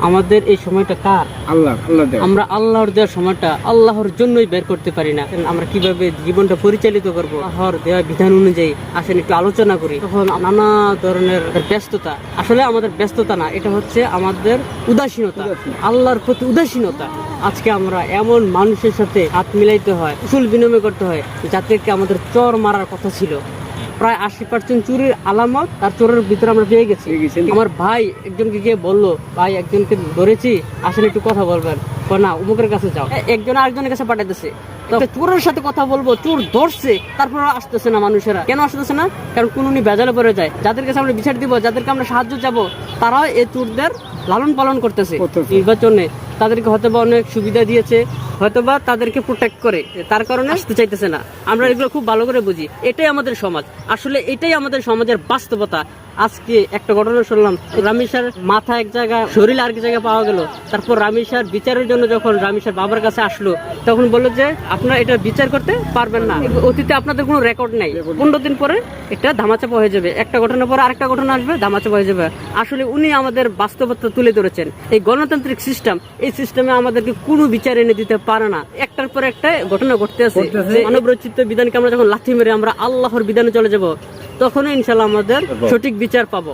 আমাদের এই সময়টা কার? আমরা আল্লাহর দেওয়ার সময়টা আল্লাহর জন্যই বের করতে পারি না। আমরা কিভাবে জীবনটা পরিচালিত করবো আল্লাহর দেওয়া বিধান অনুযায়ী আসেন একটু আলোচনা করি। তখন নানা ধরনের ব্যস্ততা, আসলে আমাদের ব্যস্ততা না, এটা হচ্ছে আমাদের উদাসীনতা, আল্লাহর প্রতি উদাসীনতা। আজকে আমরা এমন মানুষের সাথে হাত মিলাইতে হয়, কুশল বিনিময় করতে হয়, যাদেরকে আমাদের চর মারার কথা ছিল। প্রায় 80% চুরির আলামত তার চোরের ভিতরে আমরা পেয়ে গেছি। আমার ভাই একজনকে গিয়ে বললো, ভাই একজনকে ধরেছি, আসলে একটু কথা বলবেন। না, অমুকের কাছে যাও। একজন আরেকজনের কাছে পাঠাইতেছে। চোরের সাথে কথা বলবো, চোর ধরছে, তারপর আসতেছে না মানুষেরা। কেন আসতেছে না? কারণ কোন বেজালে পড়ে যায়। যাদের কাছে আমরা বিচার দিব, যাদেরকে আমরা সাহায্য চাবো, তারাও এই চোরদের লালন পালন করতেছে। নির্বাচনে তাদেরকে হয়তোবা অনেক সুবিধা দিয়েছে, হয়তোবা তাদেরকে প্রোটেক্ট করে, তার কারণে আসতে চাইতেছে না। আমরা এগুলো খুব ভালো করে বুঝি। এটাই আমাদের সমাজ, আসলে এটাই আমাদের সমাজের বাস্তবতা। আজকে একটা ঘটনা শুনলাম, রামিসার মাথা এক জায়গায়, শরীর আর এক জায়গায় পাওয়া গেল। তারপর রামিসার বিচারের জন্য যখন রামিসার বাবার কাছে আসলো, তখন বললো যে আপনারা এটা বিচার করতে পারবেন না, অতীতে আপনাদের কোনো রেকর্ড নেই। 15 দিন পরে এটা ধামাচাপা হয়ে যাবে, একটা ঘটনা পরে আরেকটা ঘটনা আসবে, ধামাচাপা হয়ে যাবে। আসলে উনি আমাদের বাস্তবতা তুলে ধরেছেন। এই গণতান্ত্রিক সিস্টেম, এই সিস্টেমে আমাদেরকে কোনো বিচার এনে দিতে পারে না। একটার পর একটা ঘটনা ঘটতে আছে। মানবরচিত বিধানকে আমরা যখন লাথি মেরে আমরা আল্লাহর বিধানে চলে যাব, তখনই ইনশাল্লাহ আমাদের সঠিক বিচার পাবো।